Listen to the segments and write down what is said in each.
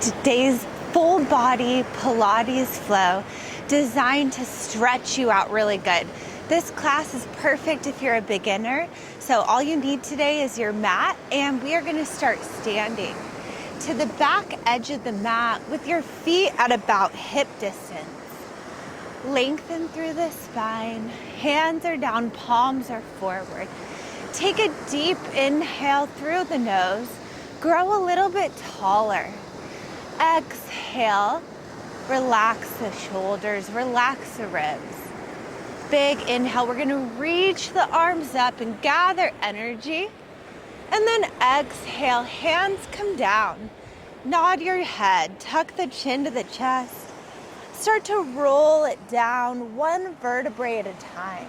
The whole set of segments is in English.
today's full body Pilates flow designed to stretch you out really good. This class is perfect if you're a beginner. So all you need today is your mat, and we are going to start standing to the back edge of the mat with your feet at about hip distance. Lengthen through the spine. Hands are down, palms are forward. Take a deep inhale through the nose. Grow a little bit taller. Exhale. Relax the shoulders, relax the ribs. Big inhale. We're going to reach the arms up and gather energy. And then exhale, hands come down. Nod your head, tuck the chin to the chest. Start to roll it down one vertebrae at a time.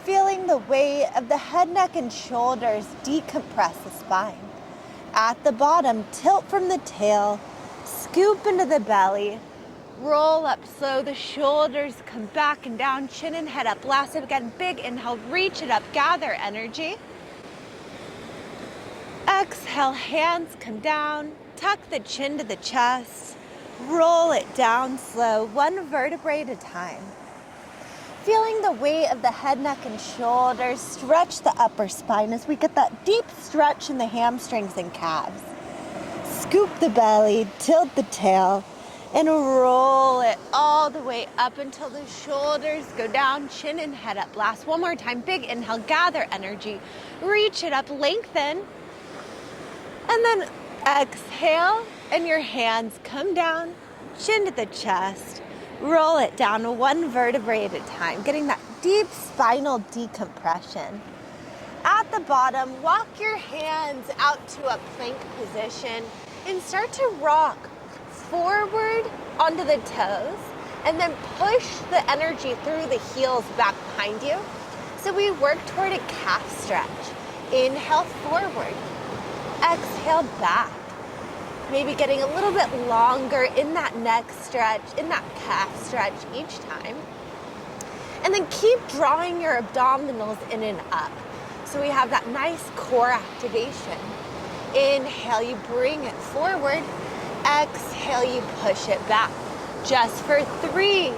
Feeling the weight of the head, neck, and shoulders decompress the spine. At the bottom, tilt from the tail, scoop into the belly, roll up slow, the shoulders come back and down, chin and head up. Last time again, big inhale, reach it up, gather energy. Exhale, hands come down, tuck the chin to the chest, roll it down slow, one vertebrae at a time. Feeling the weight of the head, neck, and shoulders, stretch the upper spine as we get that deep stretch in the hamstrings and calves. Scoop the belly, tilt the tail, and roll it all the way up until the shoulders go down, chin and head up. Last one more time, big inhale, gather energy, reach it up, lengthen, and then exhale, and your hands come down, chin to the chest, roll it down one vertebrae at a time, getting that deep spinal decompression. At the bottom, walk your hands out to a plank position and start to rock forward onto the toes, and then push the energy through the heels back behind you. So we work toward a calf stretch. Inhale forward, exhale back. Maybe getting a little bit longer in that neck stretch, in that calf stretch each time. And then keep drawing your abdominals in and up. So we have that nice core activation. Inhale, you bring it forward. Exhale, you push it back. Just for 3.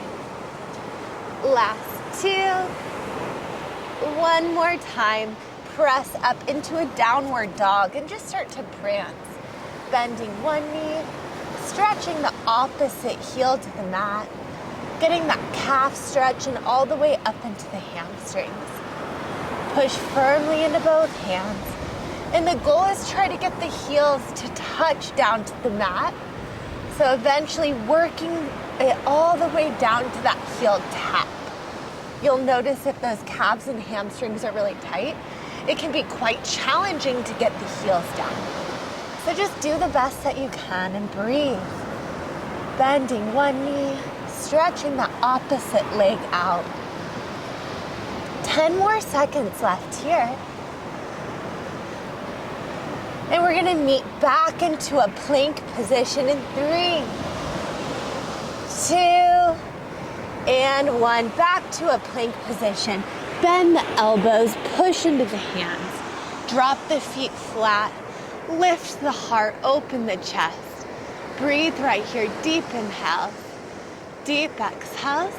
Last 2. One more time. Press up into a downward dog and just start to prance. Bending one knee, stretching the opposite heel to the mat, getting that calf stretch and all the way up into the hamstrings. Push firmly into both hands. And the goal is try to get the heels to touch down to the mat. So eventually working it all the way down to that heel tap. You'll notice if those calves and hamstrings are really tight, it can be quite challenging to get the heels down. So just do the best that you can and breathe. Bending one knee, stretching the opposite leg out. 10 more seconds left here. And we're gonna meet back into a plank position in 3, 2, and 1. Back to a plank position. Bend the elbows, push into the hands. Drop the feet flat. Lift the heart, open the chest. Breathe right here, deep inhales, deep exhales.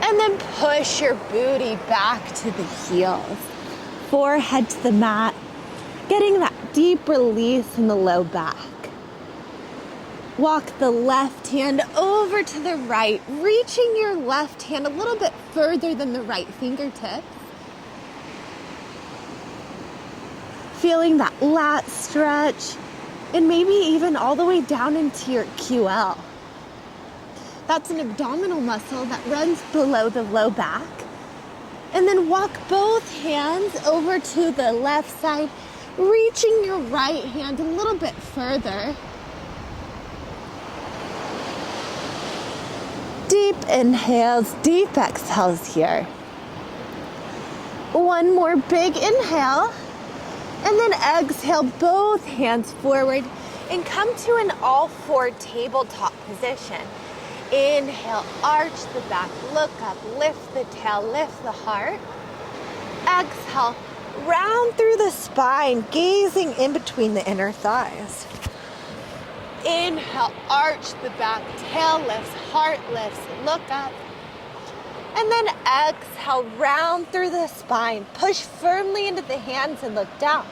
And then push your booty back to the heels. Forehead to the mat, getting that deep release in the low back. Walk the left hand over to the right, reaching your left hand a little bit further than the right fingertips. Feeling that lat stretch, and maybe even all the way down into your QL. That's an abdominal muscle that runs below the low back. And then walk both hands over to the left side, reaching your right hand a little bit further. Deep inhales, deep exhales here. One more big inhale. And then exhale, both hands forward and come to an all-4 tabletop position. Inhale, arch the back, look up, lift the tail, lift the heart. Exhale, round through the spine, gazing in between the inner thighs. Inhale, arch the back, tail lifts, heart lifts, look up. And then exhale, round through the spine. Push firmly into the hands and look down.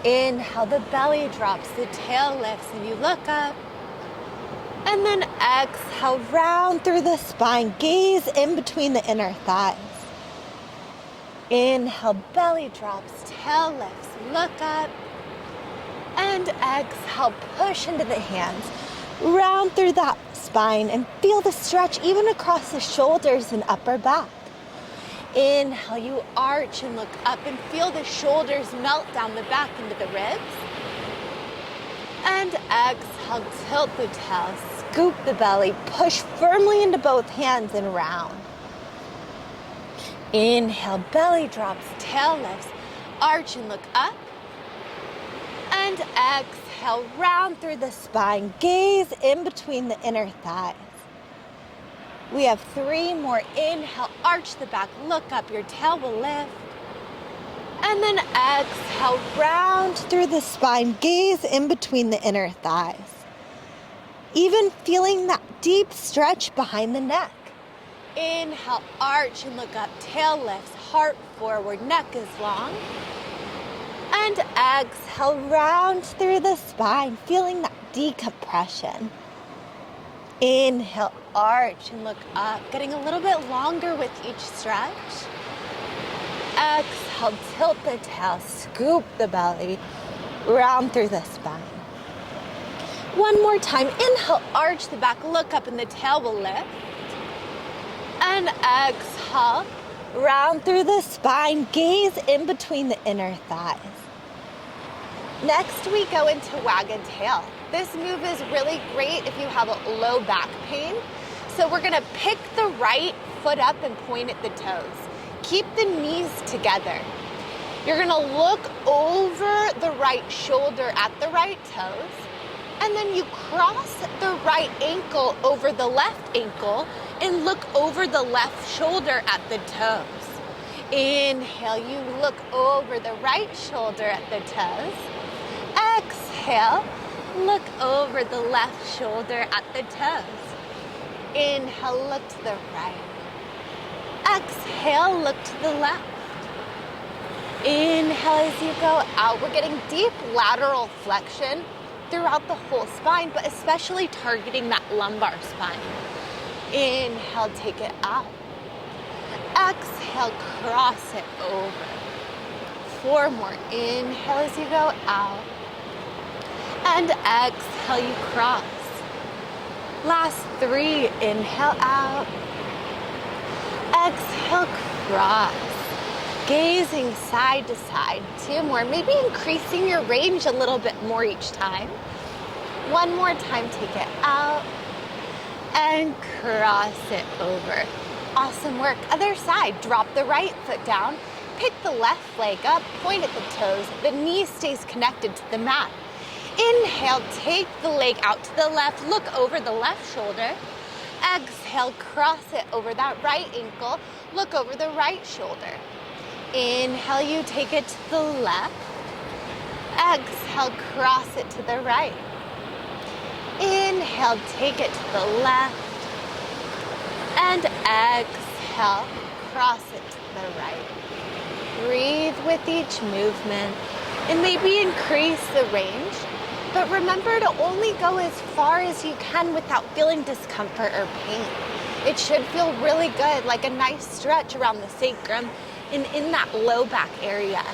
Inhale, the belly drops, the tail lifts, and you look up. And then exhale, round through the spine. Gaze in between the inner thighs. Inhale, belly drops, tail lifts, look up. And exhale, push into the hands. Round through that spine and feel the stretch even across the shoulders and upper back. Inhale, you arch and look up and feel the shoulders melt down the back into the ribs. And exhale, tilt the tail, scoop the belly, push firmly into both hands and round. Inhale, belly drops, tail lifts, arch and look up. And exhale, round through the spine, gaze in between the inner thighs. We have 3 more. Inhale, arch the back, look up, your tail will lift. And then exhale, round through the spine, gaze in between the inner thighs. Even feeling that deep stretch behind the neck. Inhale, arch and look up, tail lifts, heart forward, neck is long. And exhale, round through the spine, feeling that decompression. Inhale, arch and look up, getting a little bit longer with each stretch. Exhale, tilt the tail, scoop the belly, round through the spine. One more time. Inhale, arch the back, look up, and the tail will lift. And exhale, round through the spine, gaze in between the inner thighs. Next, we go into wagged tail. This move is really great if you have a low back pain. So we're gonna pick the right foot up and point at the toes. Keep the knees together. You're gonna look over the right shoulder at the right toes, and then you cross the right ankle over the left ankle and look over the left shoulder at the toes. Inhale, you look over the right shoulder at the toes. Exhale, look over the left shoulder at the toes. Inhale, look to the right. Exhale, look to the left. Inhale as you go out. We're getting deep lateral flexion throughout the whole spine, but especially targeting that lumbar spine. Inhale, take it out. Exhale, cross it over. 4 more. Inhale as you go out. And exhale, you cross. Last 3. Inhale out. Exhale, cross. Gazing side to side. 2 more. Maybe increasing your range a little bit more each time. 1 more time. Take it out. And cross it over. Awesome work. Other side. Drop the right foot down. Pick the left leg up. Point at the toes. The knee stays connected to the mat. Inhale, take the leg out to the left. Look over the left shoulder. Exhale, cross it over that right ankle. Look over the right shoulder. Inhale, you take it to the left. Exhale, cross it to the right. Inhale, take it to the left. And exhale, cross it to the right. Breathe with each movement and maybe increase the range. But remember to only go as far as you can without feeling discomfort or pain. It should feel really good, like a nice stretch around the sacrum and in that low back area.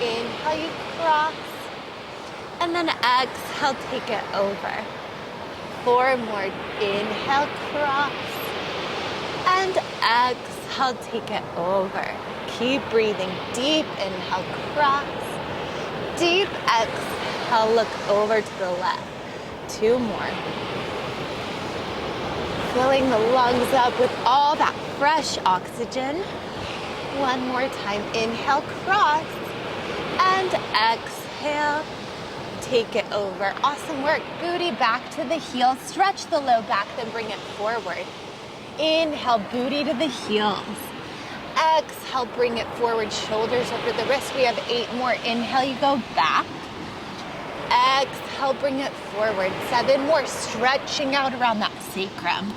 Inhale, you cross. And then exhale, take it over. 4 more. Inhale, cross. And exhale, take it over. Keep breathing. Deep inhale, cross. Deep exhale, look over to the left. 2 more. Filling the lungs up with all that fresh oxygen. 1 more time. Inhale, cross. And exhale, take it over. Awesome work. Booty back to the heels. Stretch the low back, then bring it forward. Inhale, booty to the heels. Exhale, bring it forward, shoulders over the wrist. We have 8 more. Inhale, you go back. Exhale, bring it forward. 7 more, stretching out around that sacrum.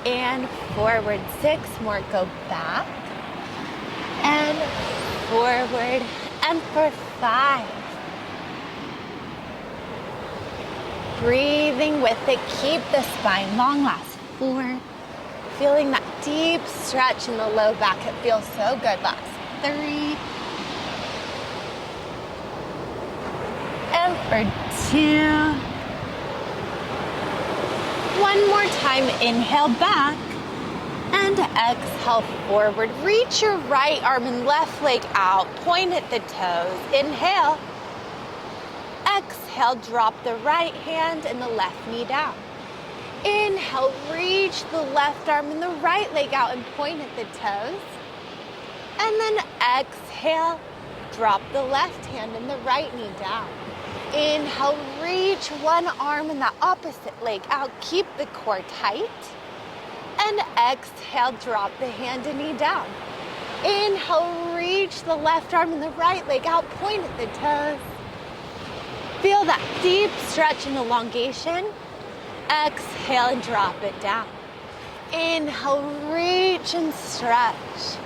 And forward. 6 more, go back. And forward. And for 5. Breathing with it, keep the spine long. Last 4. Feeling that deep stretch in the low back. It feels so good. Last 3. And for 2. One more time, inhale back and exhale forward. Reach your right arm and left leg out, point at the toes. Inhale. Exhale, drop the right hand and the left knee down. Inhale, reach the left arm and the right leg out and point at the toes. And then exhale, drop the left hand and the right knee down. Inhale, reach one arm and the opposite leg out. Keep the core tight. And exhale, drop the hand and knee down. Inhale, reach the left arm and the right leg out. Point at the toes. Feel that deep stretch and elongation. Exhale and drop it down. Inhale, reach and stretch.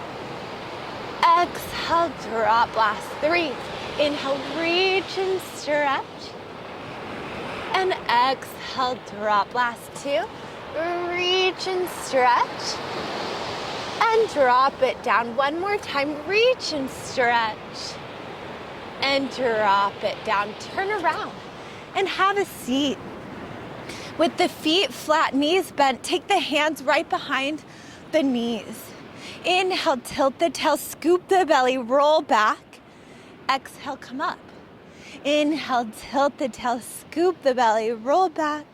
Exhale, drop. Last 3. Inhale, reach and stretch. And exhale, drop. Last 2. Reach and stretch. And drop it down. One more time. Reach and stretch. And drop it down. Turn around and have a seat. With the feet flat, knees bent, take the hands right behind the knees. Inhale, tilt the tail, scoop the belly, roll back. Exhale, come up. Inhale, tilt the tail, scoop the belly, roll back.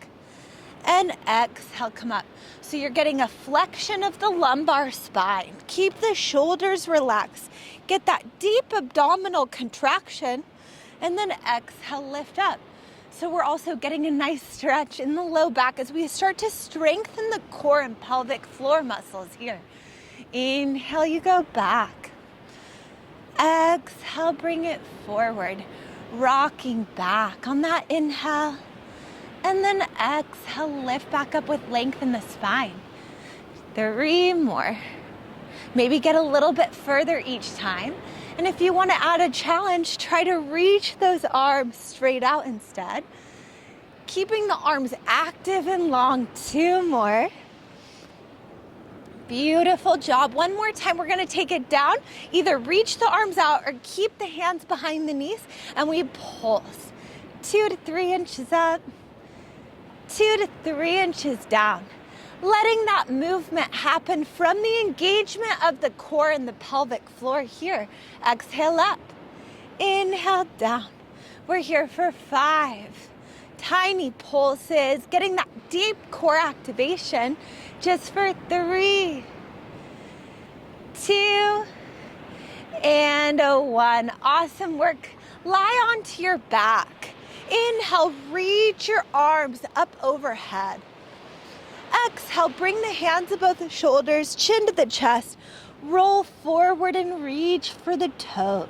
And exhale, come up. So you're getting a flexion of the lumbar spine. Keep the shoulders relaxed. Get that deep abdominal contraction. And then exhale, lift up. So we're also getting a nice stretch in the low back as we start to strengthen the core and pelvic floor muscles here. Inhale, you go back. Exhale, bring it forward. Rocking back on that inhale. And then exhale, lift back up with length in the spine. 3 more. Maybe get a little bit further each time. And if you want to add a challenge, try to reach those arms straight out instead. Keeping the arms active and long. 2 more. Beautiful job. One more time, we're going to take it down. Either reach the arms out or keep the hands behind the knees. And we pulse. 2 to 3 inches up. 2 to 3 inches down. Letting that movement happen from the engagement of the core and the pelvic floor here. Exhale up. Inhale down. We're here for 5. Tiny pulses. Getting that deep core activation. Just for 3, 2, and 1. Awesome work. Lie onto your back. Inhale, reach your arms up overhead. Exhale, bring the hands above the shoulders, chin to the chest. Roll forward and reach for the toes.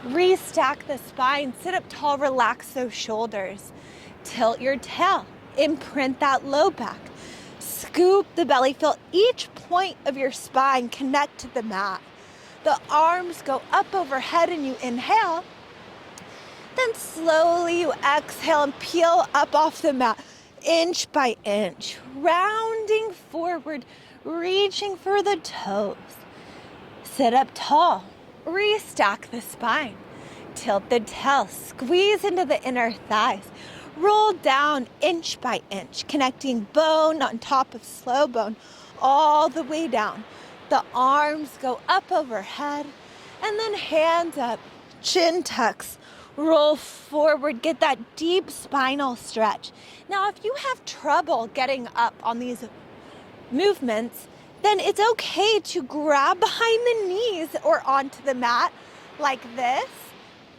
Restack the spine, sit up tall, relax those shoulders. Tilt your tail, imprint that low back. Scoop the belly, feel each point of your spine connect to the mat. The arms go up overhead and you inhale. Then slowly you exhale and peel up off the mat, inch by inch, rounding forward, reaching for the toes. Sit up tall, restack the spine, tilt the tail, squeeze into the inner thighs. Roll down inch by inch, connecting bone on top of slow bone all the way down. The arms go up overhead and then hands up, chin tucks, roll forward, get that deep spinal stretch. Now, if you have trouble getting up on these movements, then it's okay to grab behind the knees or onto the mat like this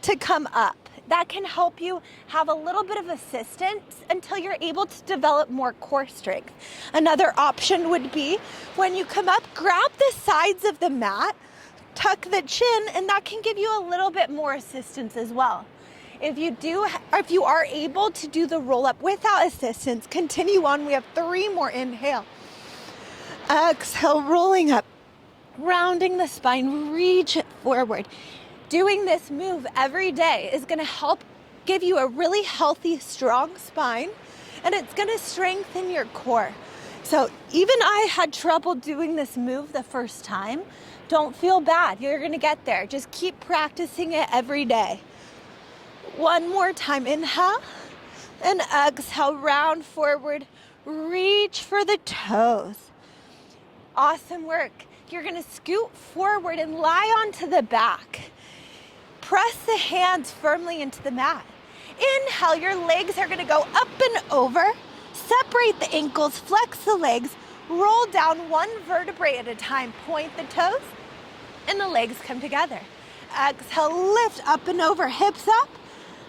to come up. That can help you have a little bit of assistance until you're able to develop more core strength. Another option would be when you come up, grab the sides of the mat, tuck the chin, and that can give you a little bit more assistance as well. If you are able to do the roll up without assistance, continue on. We have 3 more. Inhale. Exhale, rolling up, rounding the spine, reach it forward. Doing this move every day is going to help give you a really healthy, strong spine, and it's going to strengthen your core. So even I had trouble doing this move the first time. Don't feel bad. You're going to get there. Just keep practicing it every day. 1 more time. Inhale and exhale, round forward, reach for the toes. Awesome work. You're going to scoot forward and lie onto the back. Press the hands firmly into the mat. Inhale, your legs are going to go up and over. Separate the ankles, flex the legs, roll down 1 vertebrae at a time. Point the toes, and the legs come together. Exhale, lift up and over, hips up,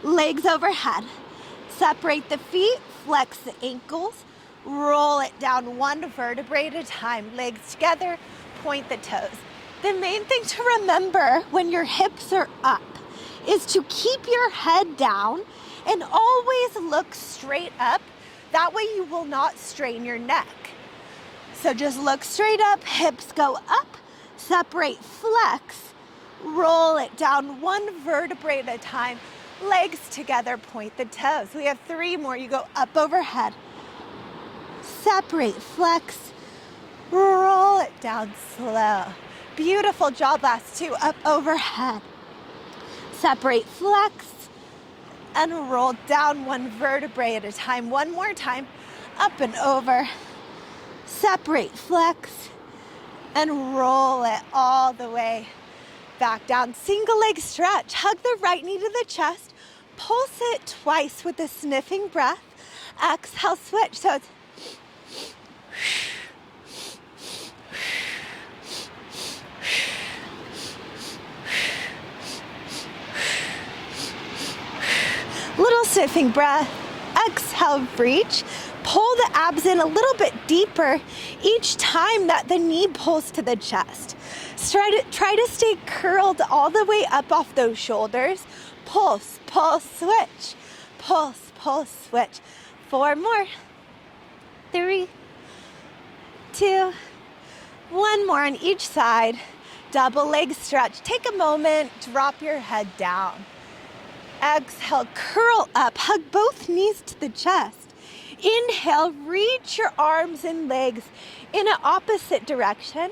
legs overhead. Separate the feet, flex the ankles, roll it down 1 vertebrae at a time. Legs together, point the toes. The main thing to remember when your hips are up is to keep your head down and always look straight up. That way you will not strain your neck. So just look straight up, hips go up, separate, flex, roll it down 1 vertebrae at a time. Legs together, point the toes. We have 3 more. You go up overhead, separate, flex, roll it down slow. Beautiful job, last 2. Up overhead, separate, flex, and roll down 1 vertebrae at a time. 1 more time. Up and over, separate, flex, and roll it all the way back down. Single leg stretch. Hug the right knee to the chest. Pulse it twice with a sniffing breath. Exhale, switch. So it's little sniffing breath. Exhale, reach. Pull the abs in a little bit deeper each time that the knee pulls to the chest. Try to stay curled all the way up off those shoulders. Pulse, pulse, switch. Pulse, pulse, switch. 4 more. 3, 2, 1 more on each side. Double leg stretch. Take a moment, drop your head down. Exhale, curl up, hug both knees to the chest. Inhale, reach your arms and legs in an opposite direction.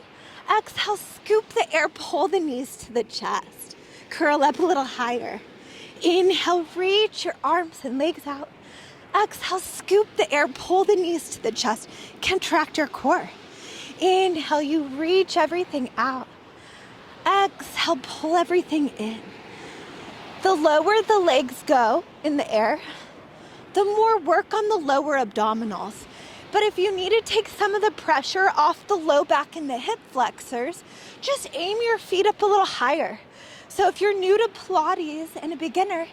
Exhale, scoop the air, pull the knees to the chest. Curl up a little higher. Inhale, reach your arms and legs out. Exhale, scoop the air, pull the knees to the chest. Contract your core. Inhale, you reach everything out. Exhale, pull everything in. The lower the legs go in the air, the more work on the lower abdominals. But if you need to take some of the pressure off the low back and the hip flexors, just aim your feet up a little higher. So if you're new to Pilates and a beginner,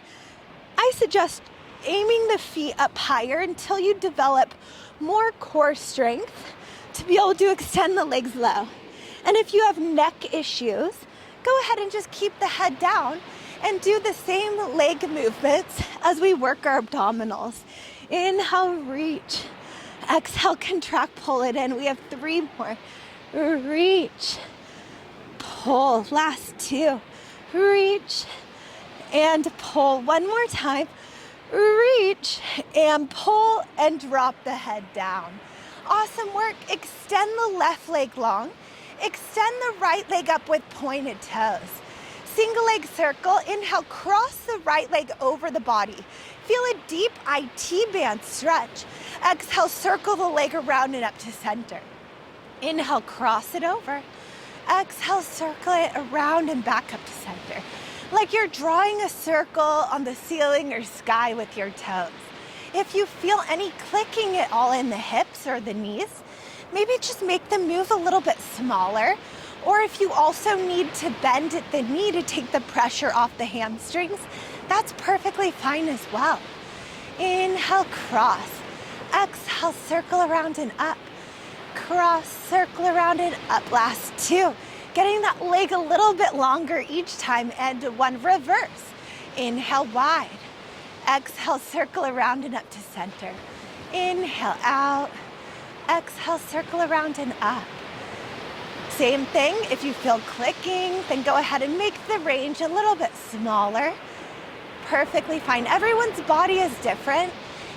I suggest aiming the feet up higher until you develop more core strength to be able to extend the legs low. And if you have neck issues, go ahead and just keep the head down and do the same leg movements as we work our abdominals. Inhale, reach. Exhale, contract, pull it in. We have 3 more. Reach, pull. Last 2. Reach and pull. 1 more time. Reach and pull and drop the head down. Awesome work. Extend the left leg long. Extend the right leg up with pointed toes. Single leg circle. Inhale, cross the right leg over the body. Feel a deep IT band stretch. Exhale, circle the leg around and up to center. Inhale, cross it over. Exhale, circle it around and back up to center. Like you're drawing a circle on the ceiling or sky with your toes. If you feel any clicking at all in the hips or the knees, maybe just make the move a little bit smaller. Or if you also need to bend at the knee to take the pressure off the hamstrings, that's perfectly fine as well. Inhale, cross. Exhale, circle around and up. Cross, circle around and up. Last 2. Getting that leg a little bit longer each time, and 1 reverse. Inhale, wide. Exhale, circle around and up to center. Inhale out. Exhale, circle around and up. Same thing, if you feel clicking, then go ahead and make the range a little bit smaller. Perfectly fine. Everyone's body is different,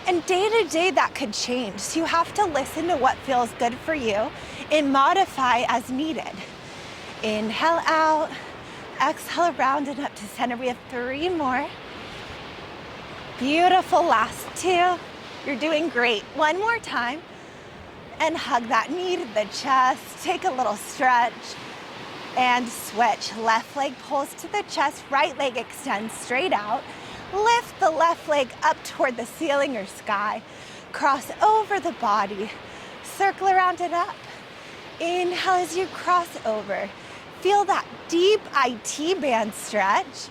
and day to day that could change. So you have to listen to what feels good for you and modify as needed. Inhale out, exhale around and up to center. We have 3 more. Beautiful, last 2. You're doing great. 1 more time. And hug that knee to the chest. Take a little stretch and switch. Left leg pulls to the chest, right leg extends straight out. Lift the left leg up toward the ceiling or sky. Cross over the body. Circle around and up. Inhale as you cross over. Feel that deep IT band stretch.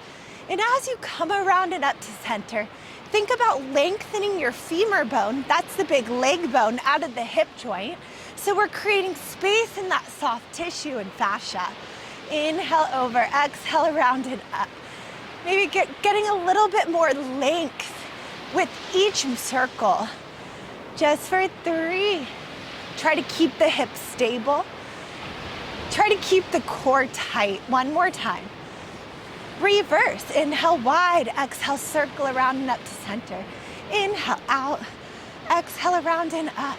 And as you come around and up to center, think about lengthening your femur bone, that's the big leg bone, out of the hip joint. So we're creating space in that soft tissue and fascia. Inhale over, exhale around and up. Maybe getting a little bit more length with each circle. Just for 3. Try to keep the hips stable. Try to keep the core tight. 1 more time. Reverse, inhale wide, exhale, circle around and up to center. Inhale out, exhale around and up.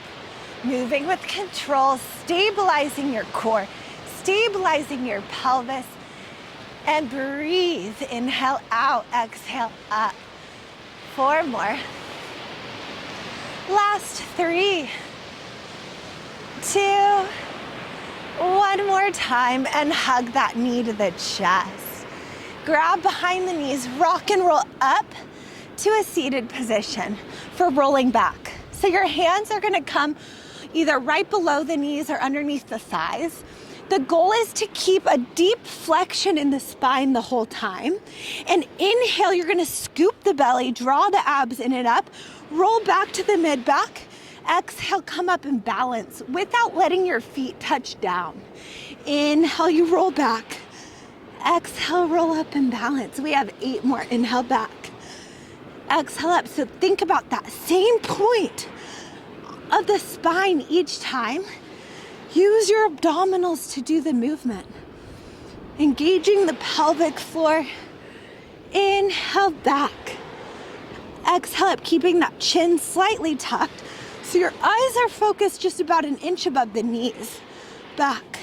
Moving with control, stabilizing your core, stabilizing your pelvis, and breathe. Inhale out, exhale up. 4 more. Last 3, 2, 1 more time, and hug that knee to the chest. Grab behind the knees, rock and roll up to a seated position for rolling back. So your hands are gonna come either right below the knees or underneath the thighs. The goal is to keep a deep flexion in the spine the whole time. And inhale, you're gonna scoop the belly, draw the abs in and up, roll back to the mid-back. Exhale, come up and balance without letting your feet touch down. Inhale, you roll back. Exhale, roll up and balance. We have 8 more. Inhale back. Exhale up. So think about that same point of the spine each time. Use your abdominals to do the movement. Engaging the pelvic floor. Inhale back. Exhale up, keeping that chin slightly tucked. So your eyes are focused just about 1 inch above the knees. Back.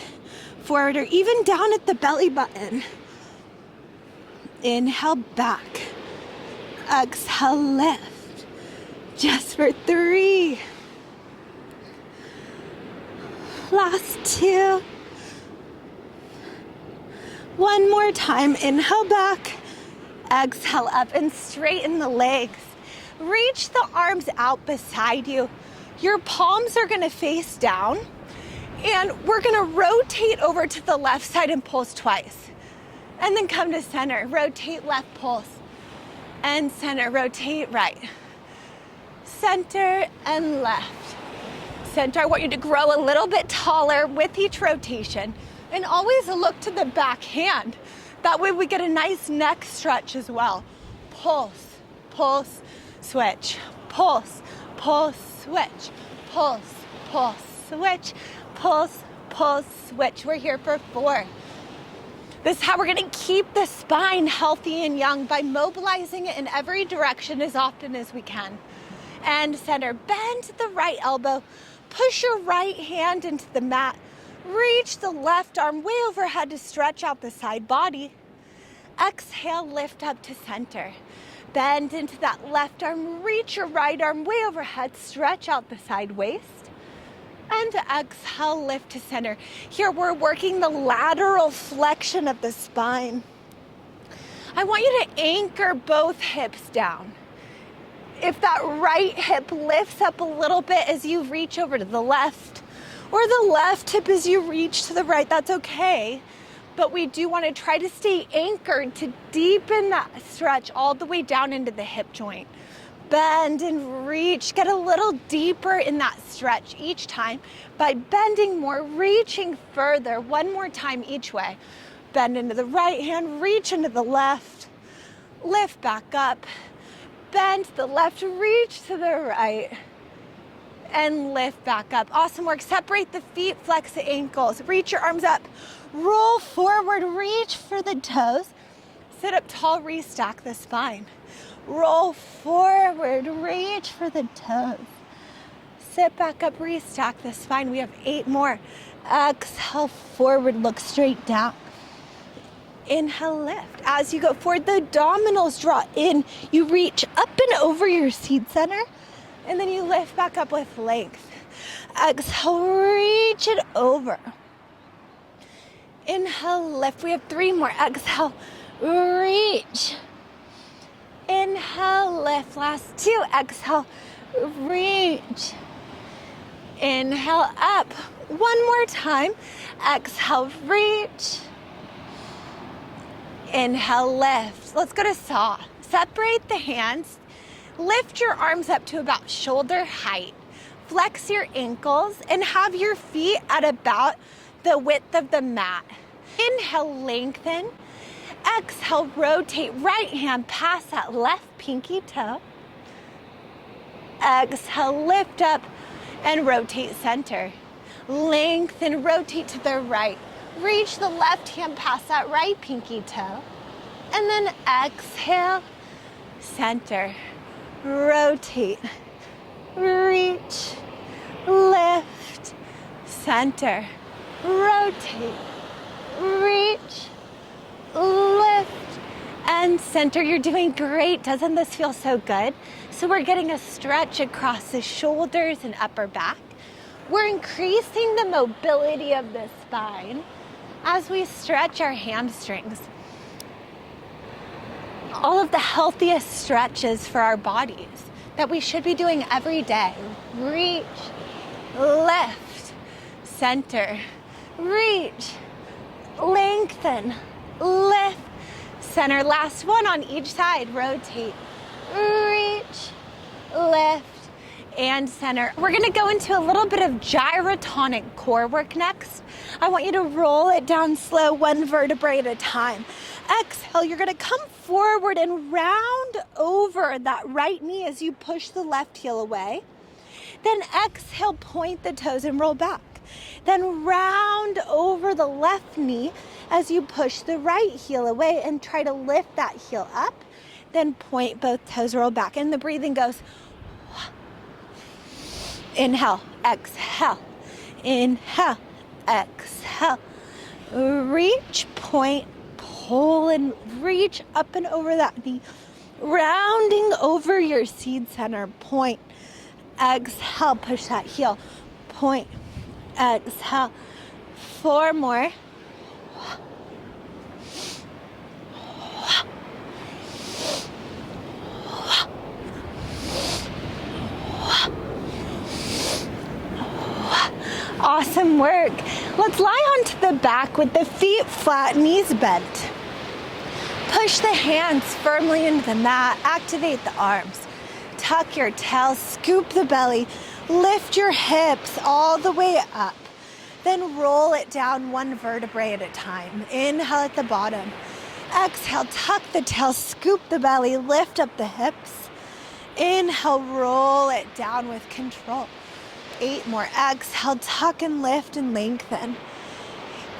Forward, or even down at the belly button. Inhale back. Exhale lift. Just for 3. Last 2. 1 more time. Inhale back. Exhale up and straighten the legs. Reach the arms out beside you. Your palms are gonna face down. And we're gonna rotate over to the left side and pulse twice. And then come to center, rotate left pulse. And center, rotate right. Center and left. Center, I want you to grow a little bit taller with each rotation. And always look to the back hand. That way we get a nice neck stretch as well. Pulse, pulse, switch. Pulse, pulse, switch. Pulse, pulse, switch. Pulse, pulse, switch. We're here for 4. This is how we're gonna keep the spine healthy and young, by mobilizing it in every direction as often as we can. And center, bend the right elbow, push your right hand into the mat, reach the left arm way overhead to stretch out the side body. Exhale, lift up to center. Bend into that left arm, reach your right arm way overhead, stretch out the side waist. And exhale, lift to center. Here we're working the lateral flexion of the spine. I want you to anchor both hips down. If that right hip lifts up a little bit as you reach over to the left, or the left hip as you reach to the right, that's okay. But we do want to try to stay anchored to deepen that stretch all the way down into the hip joint. Bend and reach, get a little deeper in that stretch each time by bending more, reaching further. 1 more time each way. Bend into the right hand, reach into the left, lift back up, bend to the left, reach to the right, and lift back up. Awesome work. Separate the feet, flex the ankles, reach your arms up, roll forward, reach for the toes, sit up tall, restack the spine. Roll forward, reach for the toes, sit back up, restack the spine. We have 8 more. Exhale, forward, look straight down. Inhale, lift. As you go forward, the abdominals draw in. You reach up and over your seat center, and then you lift back up with length. Exhale, reach it over. Inhale, lift. We have 3 more. Exhale, reach. Inhale, lift. Last 2. Exhale, reach. Inhale, up. 1 more time. Exhale, reach. Inhale, lift. Let's go to saw. Separate the hands. Lift your arms up to about shoulder height. Flex your ankles and have your feet at about the width of the mat. Inhale, lengthen. Exhale, rotate right hand past that left pinky toe. Exhale, lift up and rotate center. Lengthen, rotate to the right. Reach the left hand past that right pinky toe. And then exhale, center, rotate, reach, lift, center, rotate, reach, lift, and center. You're doing great. Doesn't this feel so good? So we're getting a stretch across the shoulders and upper back. We're increasing the mobility of the spine as we stretch our hamstrings. All of the healthiest stretches for our bodies that we should be doing every day. Reach, lift, center, reach, lengthen, lift, center. Last one on each side. Rotate, reach, lift, and center. We're gonna go into a little bit of gyrotonic core work next. I want you to roll it down slow, 1 vertebrae at a time. Exhale, you're gonna come forward and round over that right knee as you push the left heel away. Then exhale, point the toes and roll back. Then round over the left knee as you push the right heel away and try to lift that heel up. Then point both toes, roll back. And the breathing goes, inhale, exhale, inhale, exhale. Reach, point, pull, and reach up and over that knee. Rounding over your seed center, point, exhale, push that heel, point, exhale. 4 more. Awesome work. Let's lie onto the back with the feet flat, knees bent. Push the hands firmly into the mat. Activate the arms. Tuck your tail, scoop the belly, lift your hips all the way up. Then roll it down 1 vertebrae at a time. Inhale at the bottom. Exhale, tuck the tail, scoop the belly, lift up the hips. Inhale, roll it down with control. 8 more. Exhale, tuck and lift and lengthen.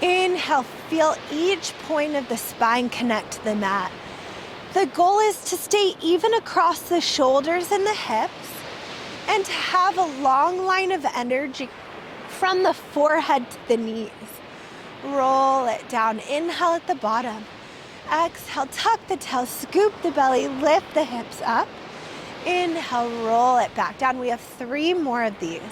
Inhale, feel each point of the spine connect to the mat. The goal is to stay even across the shoulders and the hips and to have a long line of energy from the forehead to the knees. Roll it down. Inhale at the bottom. Exhale, tuck the tail, scoop the belly, lift the hips up. Inhale, roll it back down. We have 3 more of these.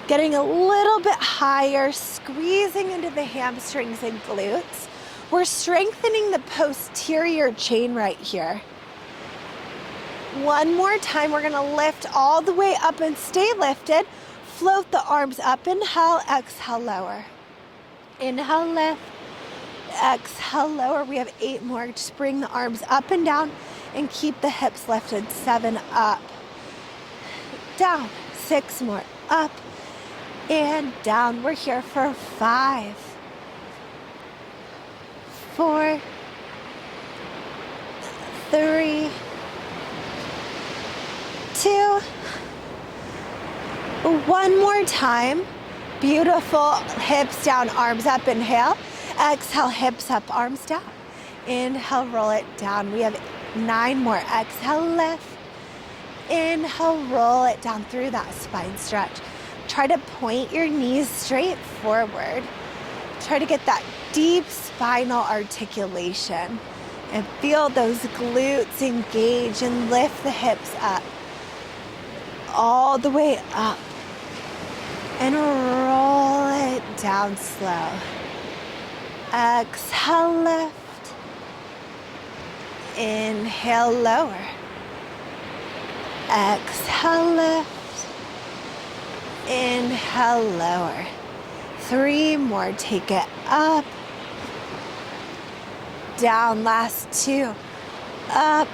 Getting a little bit higher, squeezing into the hamstrings and glutes. We're strengthening the posterior chain right here. 1 more time, we're gonna lift all the way up and stay lifted. Float the arms up, inhale, exhale, lower. Inhale, lift, exhale, lower. We have 8 more. Just bring the arms up and down and keep the hips lifted. 7, up, down. 6 more, up and down. We're here for 5, 4, 3, 2. One more time. Beautiful. Hips down, arms up. Inhale. Exhale, hips up, arms down. Inhale, roll it down. We have 9 more. Exhale, lift. Inhale, roll it down through that spine stretch. Try to point your knees straight forward. Try to get that deep spinal articulation and feel those glutes engage and lift the hips up. All the way up. And roll it down slow. Exhale, lift. Inhale, lower. Exhale, lift. Inhale, lower. 3 more. Take it up. Down. Last 2. Up.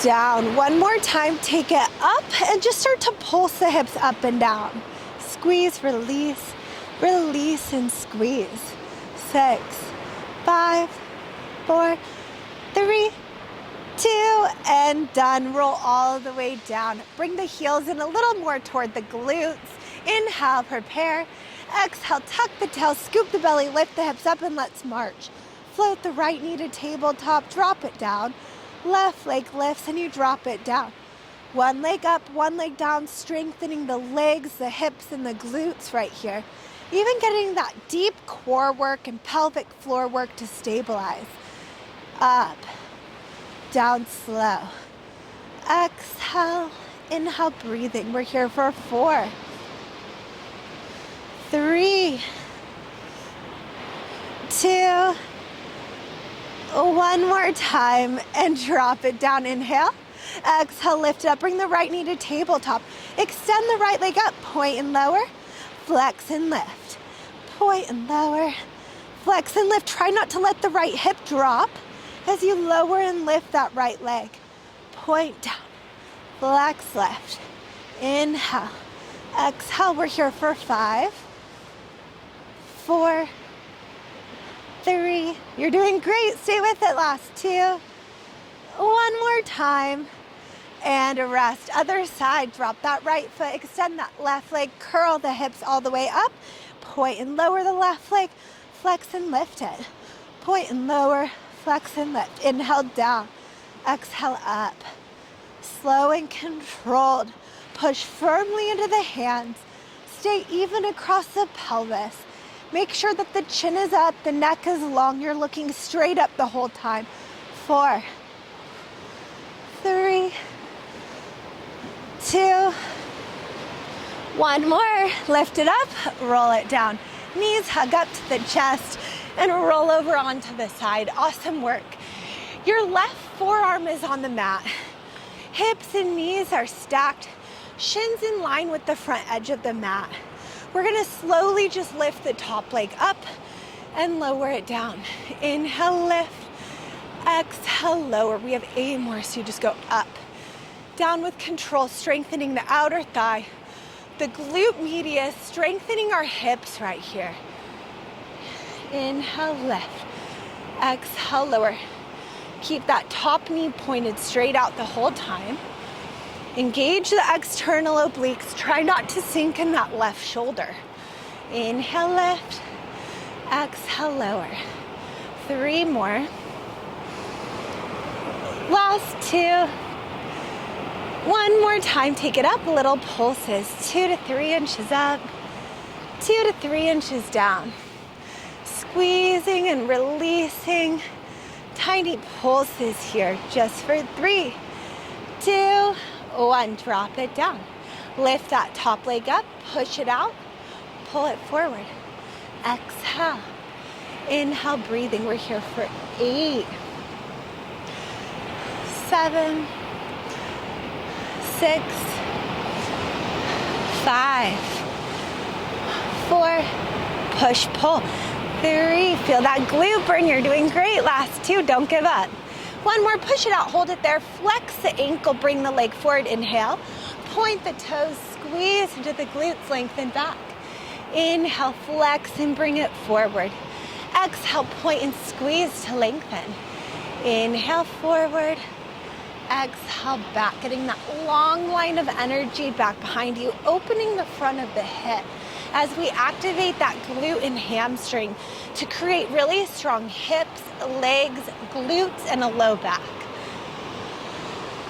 Down. One more time. Take it up and just start to pulse the hips up and down. Squeeze, release, release, and squeeze. 6, 5, 4, 3, 2, and done. Roll all the way down. Bring the heels in a little more toward the glutes. Inhale, prepare. Exhale, tuck the tail, scoop the belly, lift the hips up, and let's march. Float the right knee to tabletop, drop it down. Left leg lifts and you drop it down. One leg up, one leg down, strengthening the legs, the hips, and the glutes right here. Even getting that deep core work and pelvic floor work to stabilize. Up. Down slow. Exhale. Inhale, breathing. We're here for 4, 3, 2, 1 more time and drop it down. Inhale. Exhale, lift it up. Bring the right knee to tabletop. Extend the right leg up. Point and lower. Flex and lift. Point and lower. Flex and lift. Try not to let the right hip drop as you lower and lift that right leg. Point down. Flex left. Inhale. Exhale. We're here for 5, 4, 3. You're doing great. Stay with it. Last 2. One more time. And a rest. Other side. Drop that right foot. Extend that left leg. Curl the hips all the way up. Point and lower the left leg. Flex and lift it. Point and lower. Flex and lift. Inhale down. Exhale up. Slow and controlled. Push firmly into the hands. Stay even across the pelvis. Make sure that the chin is up, the neck is long. You're looking straight up the whole time. 4, 3, 2, 1 more. Lift it up, roll it down. Knees hug up to the chest and roll over onto the side. Awesome work. Your left forearm is on the mat. Hips and knees are stacked. Shins in line with the front edge of the mat. We're gonna slowly just lift the top leg up and lower it down. Inhale, lift. Exhale, lower. We have 8 more, so you just go up. Down with control, strengthening the outer thigh. The glute medius, strengthening our hips right here. Inhale, lift. Exhale, lower. Keep that top knee pointed straight out the whole time. Engage the external obliques. Try not to sink in that left shoulder. Inhale, lift. Exhale, lower. 3 more. Last 2. 1 more time. Take it up. Little pulses. 2 to 3 inches up. 2 to 3 inches down. Squeezing and releasing. Tiny pulses here. Just for 3, 2, 1. Drop it down. Lift that top leg up. Push it out. Pull it forward. Exhale. Inhale, breathing. We're here for 8, 7, 6, 5, 4. Push, pull. 3. Feel that glute burn. You're doing great. Last 2. Don't give up. 1 more. Push it out. Hold it there. Flex the ankle. Bring the leg forward. Inhale. Point the toes. Squeeze into the glutes. Lengthen back. Inhale. Flex and bring it forward. Exhale. Point and squeeze to lengthen. Inhale. Forward. Exhale back, getting that long line of energy back behind you, opening the front of the hip as we activate that glute and hamstring to create really strong hips, legs, glutes, and a low back.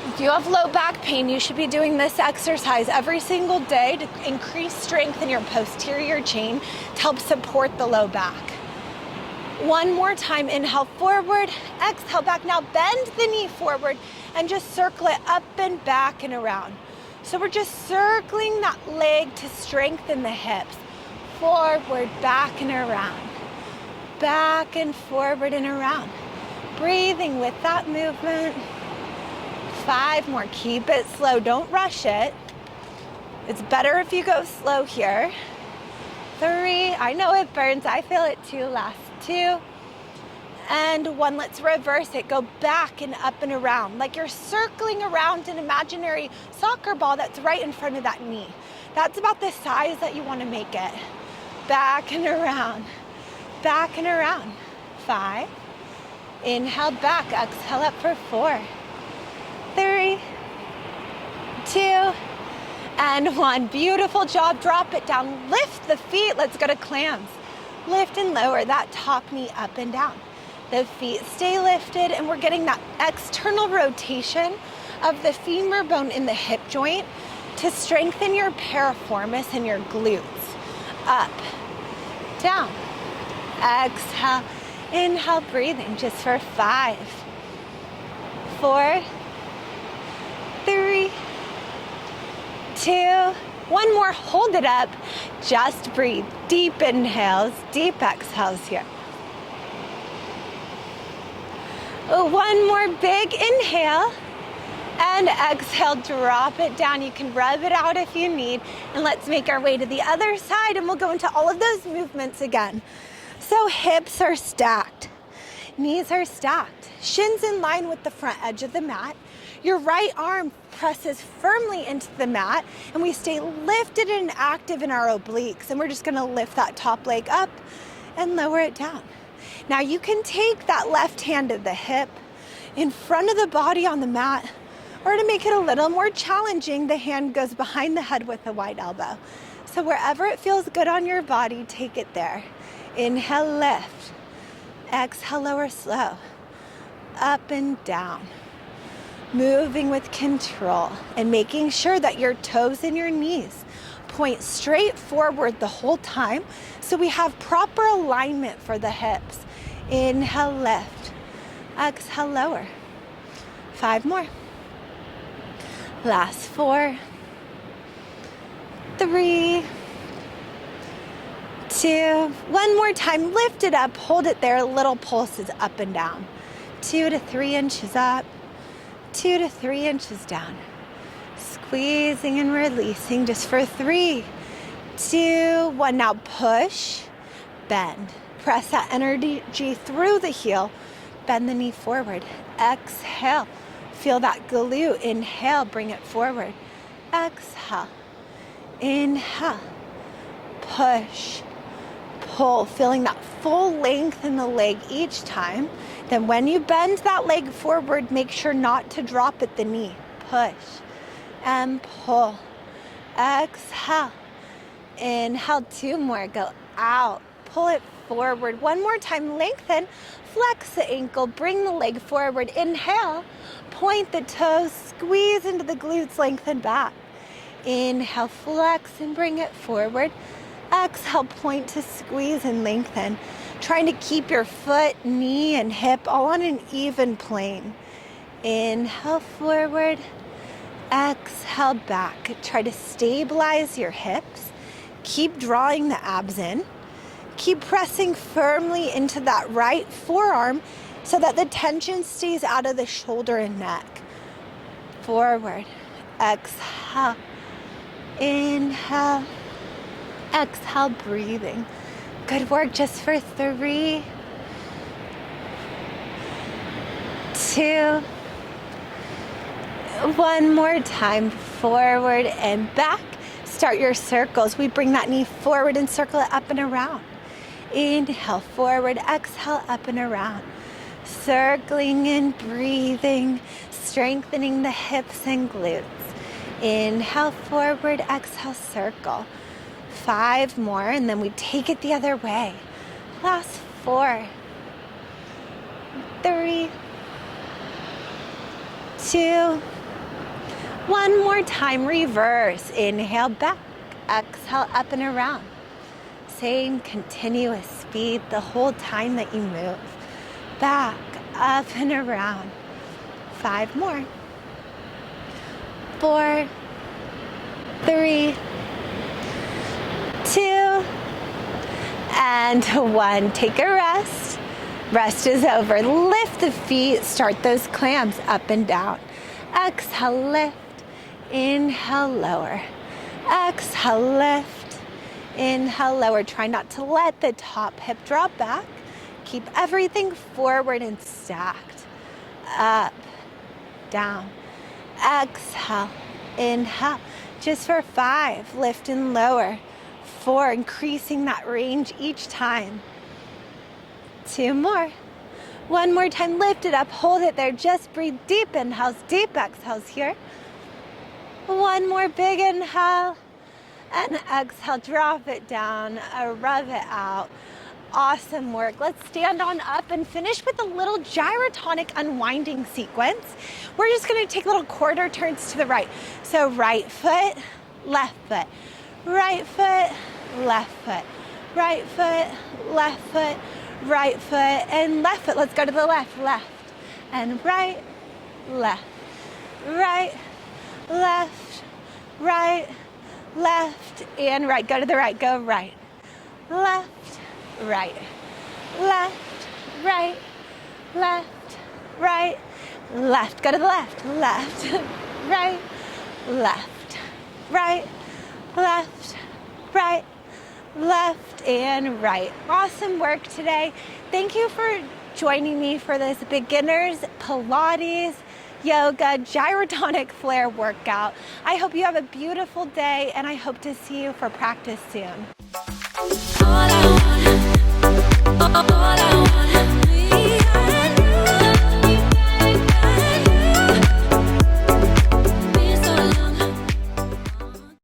If you have low back pain, you should be doing this exercise every single day to increase strength in your posterior chain to help support the low back. One more time, inhale forward, exhale back. Now bend the knee forward and just circle it up and back and around. So we're just circling that leg to strengthen the hips. Forward, back and around. Back and forward and around. Breathing with that movement. 5 more, keep it slow, don't rush it. It's better if you go slow here. 3, I know it burns, I feel it too, last 2. And 1, let's reverse it, go back and up and around, like you're circling around an imaginary soccer ball that's right in front of that knee. That's about the size that you want to make it. Back and around, back and around. 5, inhale back, exhale up for 4, 3, 2, and 1. Beautiful job, drop it down, lift the feet, let's go to clams. Lift and lower that top knee up and down. The feet stay lifted, and we're getting that external rotation of the femur bone in the hip joint to strengthen your piriformis and your glutes. Up, down, exhale, inhale, breathing just for 5, 4, 3, 2, 1 more, hold it up, just breathe. Deep inhales, deep exhales here. 1 more big inhale, and exhale, drop it down. You can rub it out if you need, and let's make our way to the other side, and we'll go into all of those movements again. So hips are stacked, knees are stacked, shins in line with the front edge of the mat. Your right arm presses firmly into the mat, and we stay lifted and active in our obliques, and we're just gonna lift that top leg up and lower it down. Now you can take that left hand of the hip in front of the body on the mat, or to make it a little more challenging, the hand goes behind the head with a wide elbow. So wherever it feels good on your body, take it there. Inhale, lift. Exhale, lower slow. Up and down. Moving with control and making sure that your toes and your knees point straight forward the whole time so we have proper alignment for the hips. Inhale, lift. Exhale, lower. 5 more. Last 4, 3, 2, 1 more time, lift it up, hold it there, little pulses up and down. 2 to 3 inches up, 2 to 3 inches down. Squeezing and releasing just for 3, 2, 1. Now push, bend. Press that energy through the heel. Bend the knee forward. Exhale. Feel that glute. Inhale, bring it forward. Exhale. Inhale. Push. Pull. Feeling that full length in the leg each time. Then when you bend that leg forward, make sure not to drop at the knee. Push and pull. Exhale. Inhale, 2 more. Go out. Pull it forward. 1 more time. Lengthen. Flex the ankle. Bring the leg forward. Inhale. Point the toes. Squeeze into the glutes. Lengthen back. Inhale. Flex and bring it forward. Exhale. Point to squeeze and lengthen. Trying to keep your foot, knee, and hip all on an even plane. Inhale forward. Exhale back. Try to stabilize your hips. Keep drawing the abs in. Keep pressing firmly into that right forearm so that the tension stays out of the shoulder and neck. Forward. Exhale. Inhale. Exhale, breathing. Good work, just for 3, 2, 1 more time. Forward and back. Start your circles. We bring that knee forward and circle it up and around. Inhale, forward. Exhale, up and around. Circling and breathing. strengthening the hips and glutes. Inhale, forward, exhale, circle. 5 more, and then we take it the other way. Last 4, 3, 2, 1 more time, reverse. Inhale, back, exhale, up and around. Same continuous speed the whole time that you move. Back, up and around. 5 more. 4, 3, 2, and 1. Take a rest. Rest is over. Lift the feet. Start those clams up and down. Exhale, lift. Inhale, lower. Exhale, lift. Inhale, lower. Try not to let the top hip drop back. Keep everything forward and stacked. Up, down. Exhale, inhale. Just for 5, lift and lower. 4, increasing that range each time. 2 more. 1 more time, lift it up, hold it there. Just breathe deep inhales, deep exhales here. 1 more big inhale, and exhale, drop it down, rub it out. Awesome work. Let's stand on up and finish with a little gyrotonic unwinding sequence. We're just going to take little quarter turns to the right. So right foot, left foot, right foot, left foot, right foot, left foot, right foot, and left foot. Let's go to the left, left, and right, left, right, left, right, left, and right. Go to the right, go right, left, right, left, right, left, right, left. Go to the left, left, right, left, right, left, right, left, and right. Awesome work today. Thank you for joining me for this beginners Pilates yoga gyrotonic flare workout. I hope you have a beautiful day, and I hope to see you for practice soon.